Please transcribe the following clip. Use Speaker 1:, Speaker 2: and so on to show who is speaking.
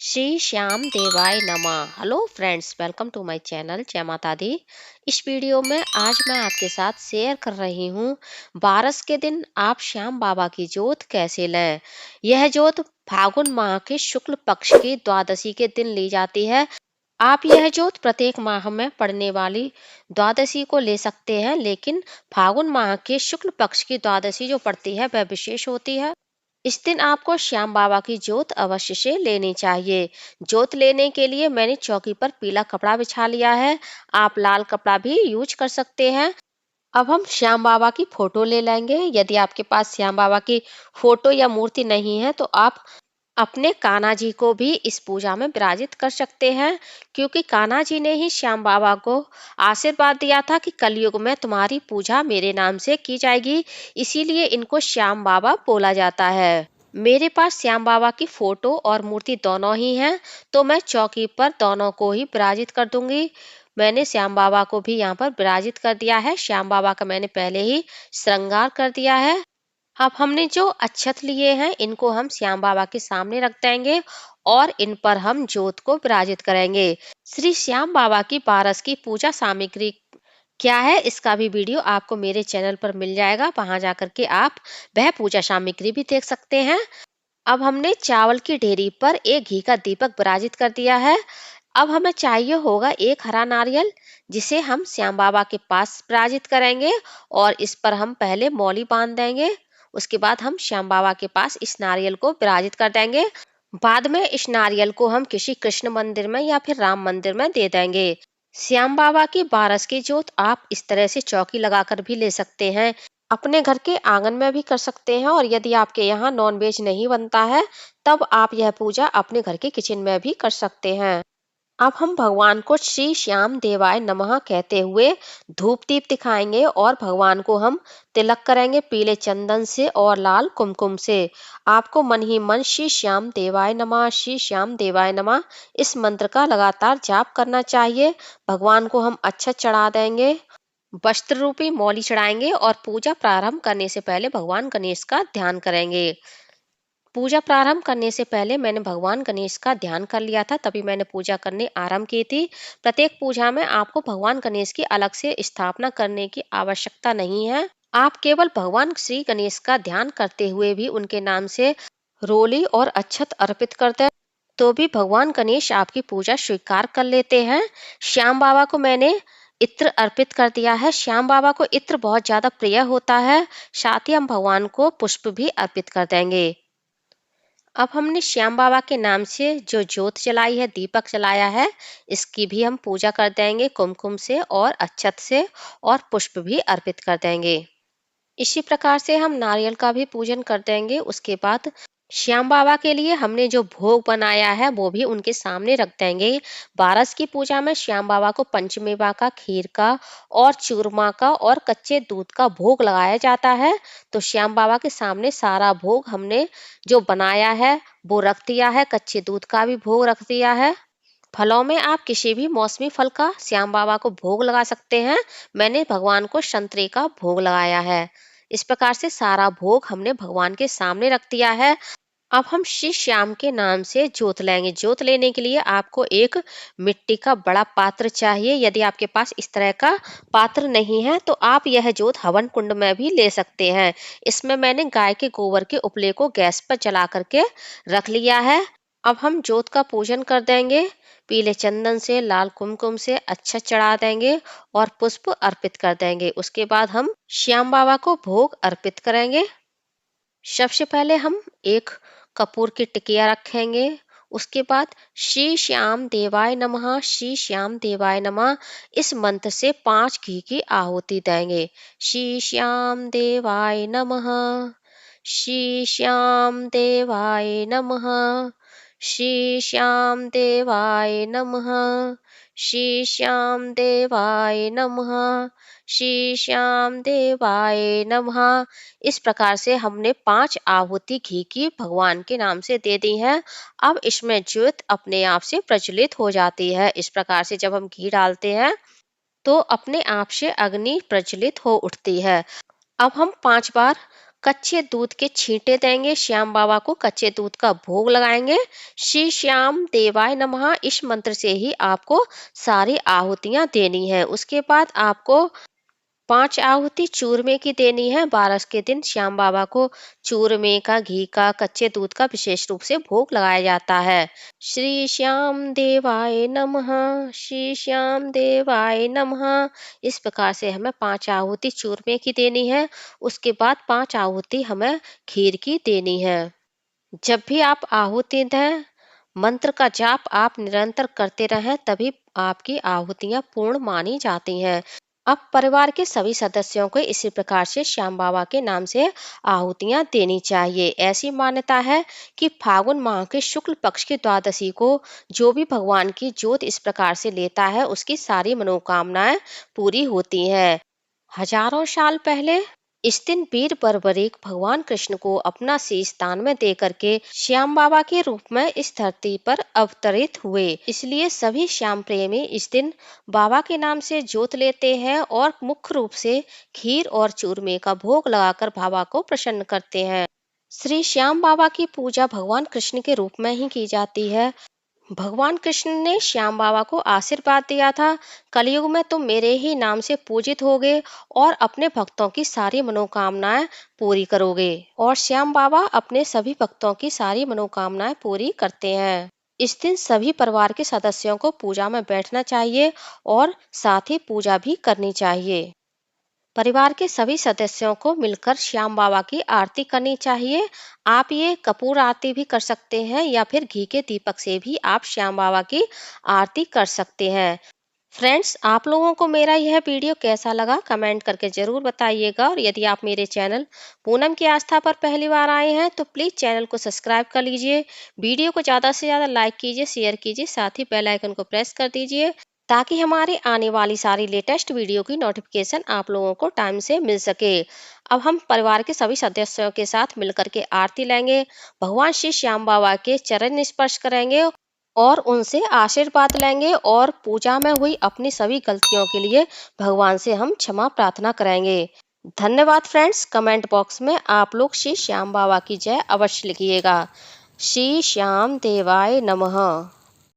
Speaker 1: श्री श्याम देवाय नमः। Hello friends, welcome to my channel. जय माता दी। इस वीडियो में आज मैं आपके साथ शेयर कर रही हूँ, बारस के दिन आप श्याम बाबा की जोत कैसे लें। यह जोत फागुन माह के शुक्ल पक्ष की द्वादशी के दिन ली जाती है। आप यह जोत प्रत्येक माह में पड़ने वाली द्वादशी को ले सकते हैं, लेकिन फागुन माह के शुक्ल पक्ष की द्वादशी जो पड़ती है वह विशेष होती है। इस दिन आपको श्याम बाबा की जोत अवश्य से लेनी चाहिए। जोत लेने के लिए मैंने चौकी पर पीला कपड़ा बिछा लिया है। आप लाल कपड़ा भी यूज कर सकते हैं। अब हम श्याम बाबा की फोटो ले लेंगे। यदि आपके पास श्याम बाबा की फोटो या मूर्ति नहीं है तो आप अपने कान्हा जी को भी इस पूजा में विराजित कर सकते हैं, क्योंकि कान्हा जी ने ही श्याम बाबा को आशीर्वाद दिया था कि कलयुग में तुम्हारी पूजा मेरे नाम से की जाएगी। इसीलिए इनको श्याम बाबा बोला जाता है। मेरे पास श्याम बाबा की फोटो और मूर्ति दोनों ही हैं, तो मैं चौकी पर दोनों को ही विराजित कर दूंगी। मैंने श्याम बाबा को भी यहाँ पर विराजित कर दिया है। श्याम बाबा का मैंने पहले ही श्रृंगार कर दिया है। अब हमने जो अक्षत लिए हैं इनको हम श्याम बाबा के सामने रख देंगे और इन पर हम जोत को विराजित करेंगे। श्री श्याम बाबा की पारस की पूजा सामग्री क्या है, इसका भी वीडियो आपको मेरे चैनल पर मिल जाएगा। वहां जाकर के आप वह पूजा सामग्री भी देख सकते हैं। अब हमने चावल की ढेरी पर एक घी का दीपक विराजित कर दिया है। अब हमें चाहिए होगा एक हरा नारियल, जिसे हम श्याम बाबा के पास विराजित करेंगे और इस पर हम पहले मौली बांध देंगे। उसके बाद हम श्याम बाबा के पास इस नारियल को विराजित कर देंगे। बाद में इस नारियल को हम किसी कृष्ण मंदिर में या फिर राम मंदिर में दे देंगे। श्याम बाबा की बारस की जोत आप इस तरह से चौकी लगाकर भी ले सकते हैं। अपने घर के आंगन में भी कर सकते हैं, और यदि आपके यहाँ नॉन वेज नहीं बनता है तब आप यह पूजा अपने घर के किचन में भी कर सकते हैं। अब हम भगवान को श्री श्याम देवाय नमः कहते हुए धूप दीप दिखाएंगे और भगवान को हम तिलक करेंगे पीले चंदन से और लाल कुमकुम से। आपको मन ही मन श्री श्याम देवाय नमः, श्री श्याम देवाय नमः इस मंत्र का लगातार जाप करना चाहिए। भगवान को हम अच्छा चढ़ा देंगे, वस्त्र रूपी मौली चढ़ाएंगे और पूजा प्रारंभ करने से पहले भगवान गणेश का ध्यान करेंगे। पूजा प्रारंभ करने से पहले मैंने भगवान गणेश का ध्यान कर लिया था, तभी मैंने पूजा करने आरंभ की थी। प्रत्येक पूजा में आपको भगवान गणेश की अलग से स्थापना करने की आवश्यकता नहीं है। आप केवल भगवान श्री गणेश का ध्यान करते हुए भी उनके नाम से रोली और अक्षत अर्पित करते हैं, तो भी भगवान गणेश आपकी पूजा स्वीकार कर लेते हैं। श्याम बाबा को मैंने इत्र अर्पित कर दिया है। श्याम बाबा को इत्र बहुत ज्यादा प्रिय होता है। साथ ही हम भगवान को पुष्प भी अर्पित कर देंगे। अब हमने श्याम बाबा के नाम से जो जोत जलाई है, दीपक जलाया है, इसकी भी हम पूजा कर देंगे कुमकुम से और अक्षत से, और पुष्प भी अर्पित कर देंगे। इसी प्रकार से हम नारियल का भी पूजन कर देंगे। उसके बाद श्याम बाबा के लिए हमने जो भोग बनाया है वो भी उनके सामने रख देंगे। बारस की पूजा में श्याम बाबा को पंचमेवा का, खीर का और चूरमा का और कच्चे दूध का भोग लगाया जाता है। तो श्याम बाबा के सामने सारा भोग हमने जो बनाया है वो रख दिया है। कच्चे दूध का भी भोग रख दिया है। फलों में आप किसी भी मौसमी फल का श्याम बाबा को भोग लगा सकते हैं। मैंने भगवान को संतरे का भोग लगाया है। इस प्रकार से सारा भोग हमने भगवान के सामने रख दिया है। अब हम श्री श्याम के नाम से जोत लेंगे। जोत लेने के लिए आपको एक मिट्टी का बड़ा पात्र चाहिए। यदि आपके पास इस तरह का पात्र नहीं है तो आप यह जोत हवन कुंड में भी ले सकते हैं। इसमें मैंने गाय के गोबर के उपले को गैस पर जला करके रख लिया है। अब हम जोत का पूजन कर देंगे। पीले चंदन से, लाल कुमकुम से अच्छा चढ़ा देंगे और पुष्प अर्पित कर देंगे। उसके बाद हम श्याम बाबा को भोग अर्पित करेंगे। सबसे पहले हम एक कपूर की टिकिया रखेंगे। उसके बाद श्री श्याम देवाय नमः, श्री श्याम देवाय नमः इस मंत्र से 5 घी की आहुति देंगे। श्री श्याम देवाय नमः, श्री श्याम देवाय नमः, श्री श्याम देवाय नमः, श्री श्याम देवाय नमः, श्री श्याम देवाय नमः। इस प्रकार से हमने 5 आहुति घी की भगवान के नाम से दे दी है। अब इसमें ज्योत अपने आप से प्रज्वलित हो जाती है। इस प्रकार से जब हम घी डालते हैं तो अपने आप से अग्नि प्रज्वलित हो उठती है। अब हम 5 बार कच्चे दूध के छींटे देंगे, श्याम बाबा को कच्चे दूध का भोग लगाएंगे। श्री श्याम देवाय नमः इस मंत्र से ही आपको सारी आहुतियां देनी है। उसके बाद आपको 5 आहुति चूरमे की देनी है। 12 के दिन श्याम बाबा को चूरमे का, घी का, कच्चे दूध का विशेष रूप से भोग लगाया जाता है। श्री श्याम देवाय नमः, श्री श्याम देवाय नमः। इस प्रकार से हमें 5 आहुति चूरमे की देनी है। उसके बाद 5 आहुति हमें खीर की देनी है। जब भी आप आहुति दें, मंत्र का जाप आप निरंतर करते रहें, तभी आपकी आहुतियां पूर्ण मानी जाती हैं। अब परिवार के सभी सदस्यों को इसी प्रकार से श्याम बाबा के नाम से आहुतियां देनी चाहिए। ऐसी मान्यता है कि फागुन माह के शुक्ल पक्ष की द्वादशी को जो भी भगवान की जोत इस प्रकार से लेता है, उसकी सारी मनोकामनाएं पूरी होती हैं। हजारों साल पहले इस दिन वीर बर्बरीक भगवान कृष्ण को अपना शीश दान में दे करके श्याम बाबा के रूप में इस धरती पर अवतरित हुए। इसलिए सभी श्याम प्रेमी इस दिन बाबा के नाम से जोत लेते हैं और मुख्य रूप से खीर और चूरमे का भोग लगाकर बाबा को प्रसन्न करते हैं। श्री श्याम बाबा की पूजा भगवान कृष्ण के रूप में ही की जाती है। भगवान कृष्ण ने श्याम बाबा को आशीर्वाद दिया था, कलयुग में तुम मेरे ही नाम से पूजित होगे और अपने भक्तों की सारी मनोकामनाएं पूरी करोगे। और श्याम बाबा अपने सभी भक्तों की सारी मनोकामनाएं पूरी करते हैं। इस दिन सभी परिवार के सदस्यों को पूजा में बैठना चाहिए और साथ ही पूजा भी करनी चाहिए। परिवार के सभी सदस्यों को मिलकर श्याम बाबा की आरती करनी चाहिए। आप ये कपूर आरती भी कर सकते हैं या फिर घी के दीपक से भी आप श्याम बाबा की आरती कर सकते हैं। फ्रेंड्स, आप लोगों को मेरा यह वीडियो कैसा लगा कमेंट करके जरूर बताइएगा। और यदि आप मेरे चैनल पूनम की आस्था पर पहली बार आए हैं तो प्लीज चैनल को सब्सक्राइब कर लीजिए। वीडियो को ज्यादा से ज्यादा लाइक कीजिए, शेयर कीजिए, साथ ही बेल आइकन को प्रेस कर दीजिए ताकि हमारे आने वाली सारी लेटेस्ट वीडियो की नोटिफिकेशन आप लोगों को टाइम से मिल सके। अब हम परिवार के सभी सदस्यों के साथ मिलकर के आरती लेंगे, भगवान श्री श्याम बाबा के चरण स्पर्श करेंगे और उनसे आशीर्वाद लेंगे और पूजा में हुई अपनी सभी गलतियों के लिए भगवान से हम क्षमा प्रार्थना करेंगे। धन्यवाद फ्रेंड्स। कमेंट बॉक्स में आप लोग श्री श्याम बाबा की जय अवश्य लिखिएगा। श्री श्याम देवाय नमः।